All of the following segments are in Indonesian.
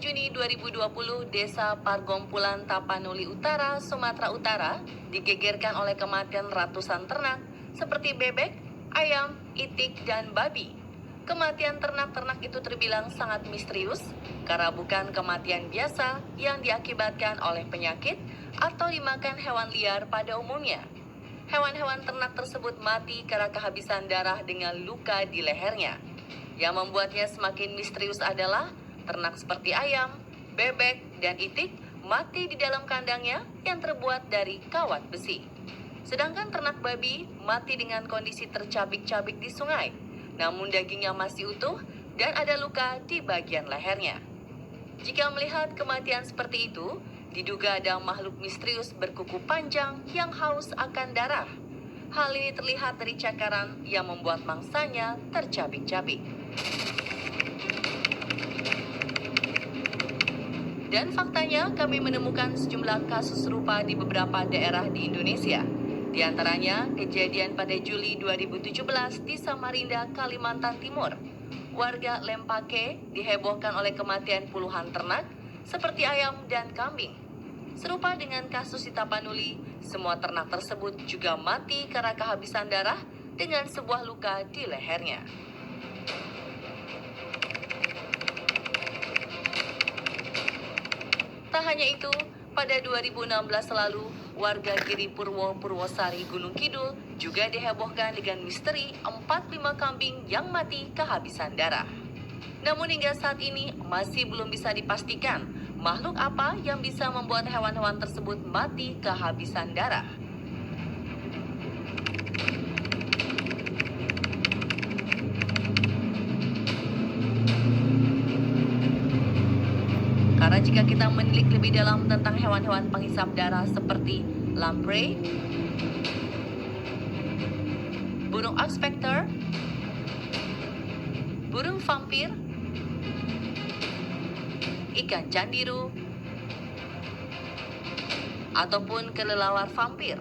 Juni 2020, Desa Pargompulan Tapanuli Utara, Sumatera Utara, digegerkan oleh kematian ratusan ternak seperti bebek, ayam, itik, dan babi. Kematian ternak-ternak itu terbilang sangat misterius karena bukan kematian biasa yang diakibatkan oleh penyakit atau dimakan hewan liar pada umumnya. Hewan-hewan ternak tersebut mati karena kehabisan darah dengan luka di lehernya. Yang membuatnya semakin misterius adalah ternak seperti ayam, bebek, dan itik mati di dalam kandangnya yang terbuat dari kawat besi. Sedangkan ternak babi mati dengan kondisi tercabik-cabik di sungai, namun dagingnya masih utuh dan ada luka di bagian lehernya. Jika melihat kematian seperti itu, diduga ada makhluk misterius berkuku panjang yang haus akan darah. Hal ini terlihat dari cakaran yang membuat mangsanya tercabik-cabik. Dan faktanya, kami menemukan sejumlah kasus serupa di beberapa daerah di Indonesia. Di antaranya, kejadian pada Juli 2017 di Samarinda, Kalimantan Timur. Warga Lempake dihebohkan oleh kematian puluhan ternak, seperti ayam dan kambing. Serupa dengan kasus di Tapanuli, semua ternak tersebut juga mati karena kehabisan darah dengan sebuah luka di lehernya. Tak hanya itu, pada 2016 lalu, warga Giripurwo Purwosari Gunung Kidul juga dihebohkan dengan misteri 45 kambing yang mati kehabisan darah. Namun hingga saat ini masih belum bisa dipastikan makhluk apa yang bisa membuat hewan-hewan tersebut mati kehabisan darah. Karena jika kita menilik lebih dalam tentang hewan-hewan penghisap darah seperti lamprey, burung ox specter, burung vampir, ikan candiru, ataupun kelelawar vampir,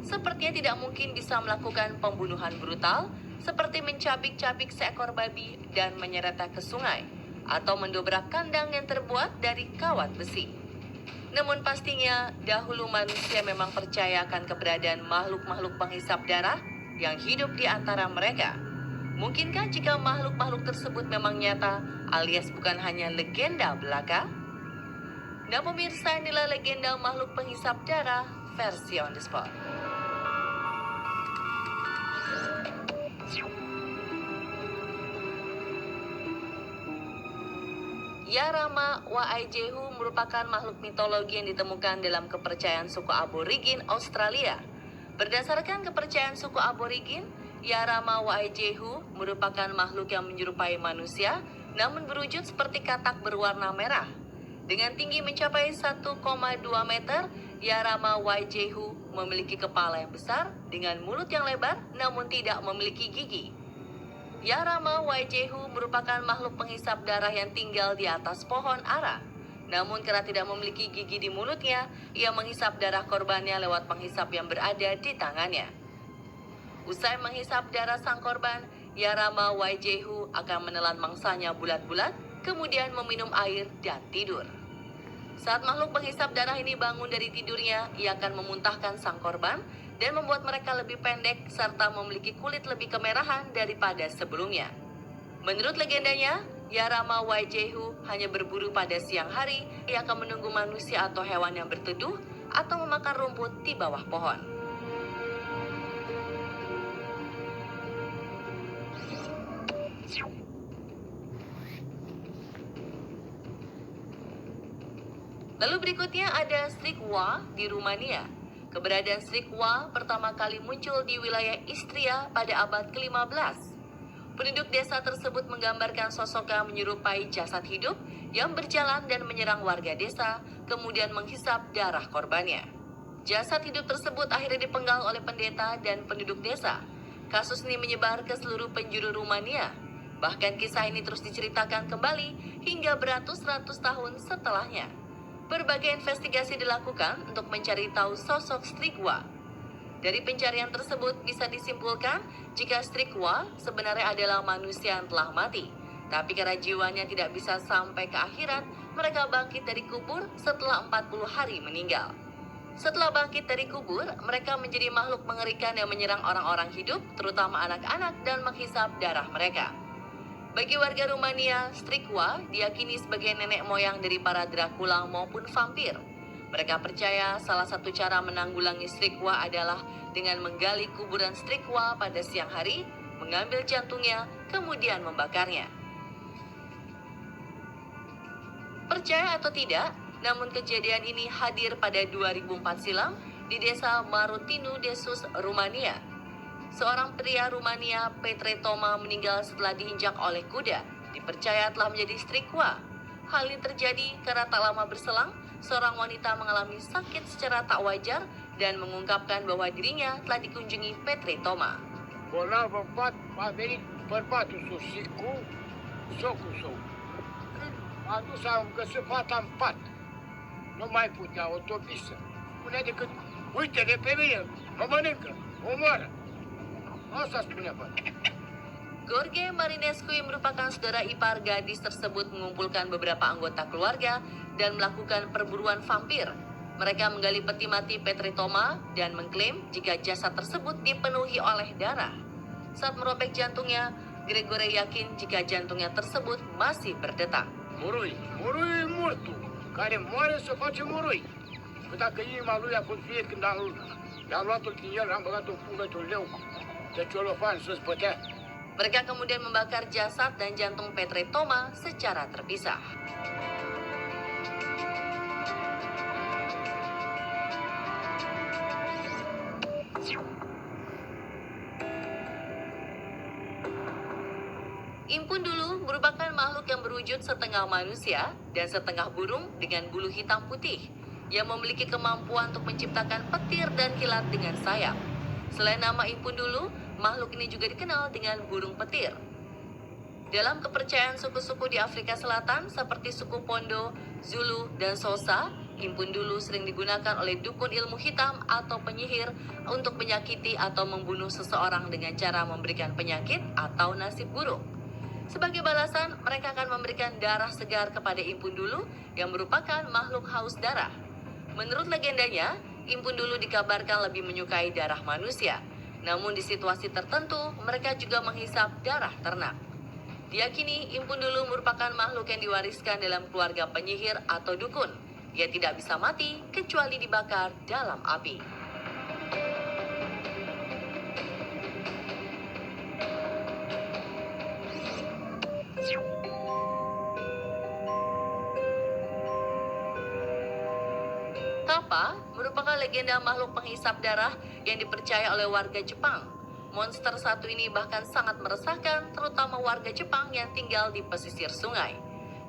sepertinya tidak mungkin bisa melakukan pembunuhan brutal seperti mencabik-cabik seekor babi dan menyeretnya ke sungai, atau mendobrak kandang yang terbuat dari kawat besi. Namun pastinya, dahulu manusia memang percaya akan keberadaan makhluk-makhluk penghisap darah yang hidup di antara mereka. Mungkinkah jika makhluk-makhluk tersebut memang nyata, alias bukan hanya legenda belaka? Nah pemirsa, inilah legenda makhluk penghisap darah versi on the spot. Yarama Waijehu merupakan makhluk mitologi yang ditemukan dalam kepercayaan suku aborigin Australia. Berdasarkan kepercayaan suku aborigin, Yarama Waijehu merupakan makhluk yang menyerupai manusia, namun berwujud seperti katak berwarna merah. Dengan tinggi mencapai 1,2 meter, Yarama Waijehu memiliki kepala yang besar dengan mulut yang lebar, namun tidak memiliki gigi. Yarama Waijehu merupakan makhluk penghisap darah yang tinggal di atas pohon ara. Namun karena tidak memiliki gigi di mulutnya, ia menghisap darah korbannya lewat penghisap yang berada di tangannya. Usai menghisap darah sang korban, Yarama Waijehu akan menelan mangsanya bulat-bulat, kemudian meminum air dan tidur. Saat makhluk penghisap darah ini bangun dari tidurnya, ia akan memuntahkan sang korban dan membuat mereka lebih pendek serta memiliki kulit lebih kemerahan daripada sebelumnya. Menurut legendanya, Yarama Waijehu hanya berburu pada siang hari. Ia akan menunggu manusia atau hewan yang berteduh atau memakan rumput di bawah pohon. Lalu berikutnya ada Strigwa di Rumania. Keberadaan Strigwa pertama kali muncul di wilayah Istria pada abad ke-15. Penduduk desa tersebut menggambarkan sosok yang menyerupai jasad hidup yang berjalan dan menyerang warga desa, kemudian menghisap darah korbannya. Jasad hidup tersebut akhirnya dipenggal oleh pendeta dan penduduk desa. Kasus ini menyebar ke seluruh penjuru Rumania. Bahkan kisah ini terus diceritakan kembali hingga beratus-ratus tahun setelahnya. Berbagai investigasi dilakukan untuk mencari tahu sosok Strigwa. Dari pencarian tersebut bisa disimpulkan jika Strigwa sebenarnya adalah manusia yang telah mati. Tapi karena jiwanya tidak bisa sampai ke akhirat, mereka bangkit dari kubur setelah 40 hari meninggal. Setelah bangkit dari kubur, mereka menjadi makhluk mengerikan yang menyerang orang-orang hidup, terutama anak-anak, dan menghisap darah mereka. Bagi warga Rumania, Strigwa diyakini sebagai nenek moyang dari para Dracula maupun vampir. Mereka percaya salah satu cara menanggulangi Strigwa adalah dengan menggali kuburan Strigwa pada siang hari, mengambil jantungnya, kemudian membakarnya. Percaya atau tidak, namun kejadian ini hadir pada 2004 silam di desa Marutinu Desus, Rumania. Seorang pria Rumania, Petre Toma, meninggal setelah diinjak oleh kuda. Dipercaya telah menjadi Strigwa. Hal ini terjadi karena tak lama berselang, seorang wanita mengalami sakit secara tak wajar dan mengungkapkan bahwa dirinya telah dikunjungi Petre Toma. Bolnavă în pat, a venit bărbatul său și cu socul său. Când a dus, am găsit fata în pat. Nu mai putea, o topisă. Spunea decât, uite-le pe mine, mă mănâncă, omoară. Asta spunea fata. Gorge Marinescu yang merupakan saudara ipar gadis tersebut mengumpulkan beberapa anggota keluarga dan melakukan perburuan vampir. Mereka menggali peti mati Petre Toma dan mengklaim jika jasad tersebut dipenuhi oleh darah. Saat merobek jantungnya, Gregore yakin jika jantungnya tersebut masih berdetak. Moroi, moroi e mortul, care moare să face moroi. Că dacă inima lui a fost vie când am luat-o din el, am băgat un pungătul leu de ciolofan să spătea. Mereka kemudian membakar jasad dan jantung Petre Toma secara terpisah. Impundulu merupakan makhluk yang berwujud setengah manusia dan setengah burung dengan bulu hitam putih yang memiliki kemampuan untuk menciptakan petir dan kilat dengan sayap. Selain nama Impundulu, makhluk ini juga dikenal dengan burung petir. Dalam kepercayaan suku-suku di Afrika Selatan seperti suku Pondo, Zulu, dan Xhosa, Impundulu sering digunakan oleh dukun ilmu hitam atau penyihir untuk menyakiti atau membunuh seseorang dengan cara memberikan penyakit atau nasib buruk. Sebagai balasan, mereka akan memberikan darah segar kepada Impundulu yang merupakan makhluk haus darah. Menurut legendanya, Impundulu dikabarkan lebih menyukai darah manusia. Namun di situasi tertentu, mereka juga menghisap darah ternak. Diyakini Impundulu merupakan makhluk yang diwariskan dalam keluarga penyihir atau dukun. Ia tidak bisa mati kecuali dibakar dalam api. Kappa merupakan legenda makhluk penghisap darah yang dipercaya oleh warga Jepang. Monster satu ini bahkan sangat meresahkan, terutama warga Jepang yang tinggal di pesisir sungai.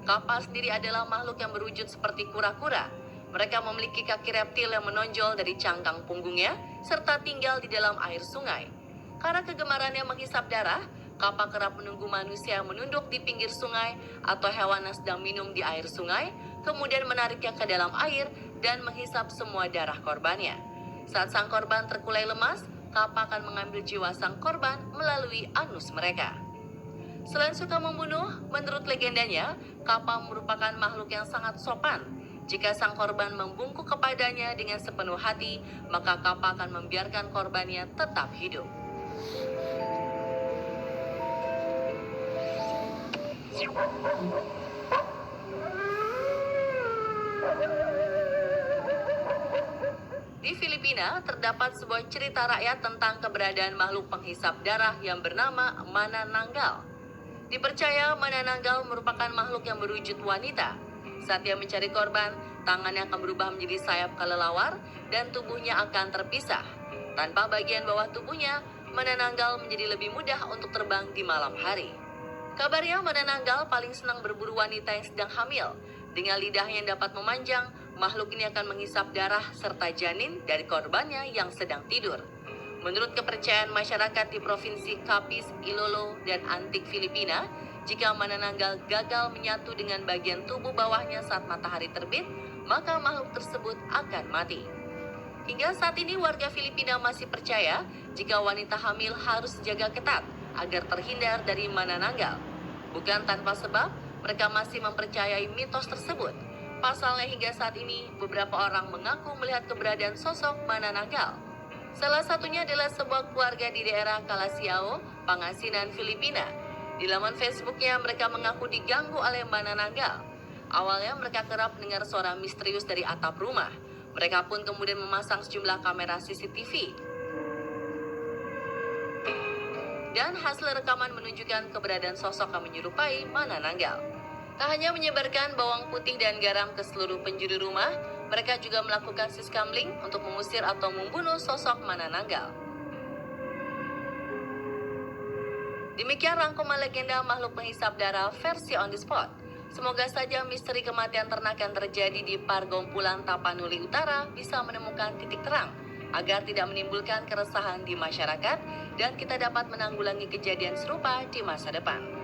Kappa sendiri adalah makhluk yang berwujud seperti kura-kura. Mereka memiliki kaki reptil yang menonjol dari cangkang punggungnya, serta tinggal di dalam air sungai. Karena kegemarannya menghisap darah, Kappa kerap menunggu manusia yang menunduk di pinggir sungai atau hewan yang sedang minum di air sungai, kemudian menariknya ke dalam air dan menghisap semua darah korbannya. Saat sang korban terkulai lemas, Kappa akan mengambil jiwa sang korban melalui anus mereka. Selain suka membunuh, menurut legendanya, Kappa merupakan makhluk yang sangat sopan. Jika sang korban membungkuk kepadanya dengan sepenuh hati, maka Kappa akan membiarkan korbannya tetap hidup. Di Filipina, terdapat sebuah cerita rakyat tentang keberadaan makhluk penghisap darah yang bernama Manananggal. Dipercaya Manananggal merupakan makhluk yang berwujud wanita. Saat ia mencari korban, tangannya akan berubah menjadi sayap kelelawar dan tubuhnya akan terpisah. Tanpa bagian bawah tubuhnya, Manananggal menjadi lebih mudah untuk terbang di malam hari. Kabarnya Manananggal paling senang berburu wanita yang sedang hamil. Dengan lidahnya yang dapat memanjang, makhluk ini akan menghisap darah serta janin dari korbannya yang sedang tidur. Menurut kepercayaan masyarakat di Provinsi Capiz, Iloilo, dan Antique, Filipina, jika Manananggal gagal menyatu dengan bagian tubuh bawahnya saat matahari terbit, maka makhluk tersebut akan mati. Hingga saat ini warga Filipina masih percaya jika wanita hamil harus dijaga ketat agar terhindar dari Manananggal. Bukan tanpa sebab, mereka masih mempercayai mitos tersebut. Pasalnya hingga saat ini, beberapa orang mengaku melihat keberadaan sosok Manananggal. Salah satunya adalah sebuah keluarga di daerah Calasiao, Pangasinan, Filipina. Di laman Facebooknya, mereka mengaku diganggu oleh Manananggal. Awalnya mereka kerap mendengar suara misterius dari atap rumah. Mereka pun kemudian memasang sejumlah kamera CCTV. Dan hasil rekaman menunjukkan keberadaan sosok yang menyerupai Manananggal. Tak hanya menyebarkan bawang putih dan garam ke seluruh penjuru rumah, mereka juga melakukan siskamling untuk mengusir atau membunuh sosok Manananggal. Demikian rangkuman legenda makhluk penghisap darah versi on the spot. Semoga saja misteri kematian ternak yang terjadi di Pargompulan Tapanuli Utara bisa menemukan titik terang agar tidak menimbulkan keresahan di masyarakat dan kita dapat menanggulangi kejadian serupa di masa depan.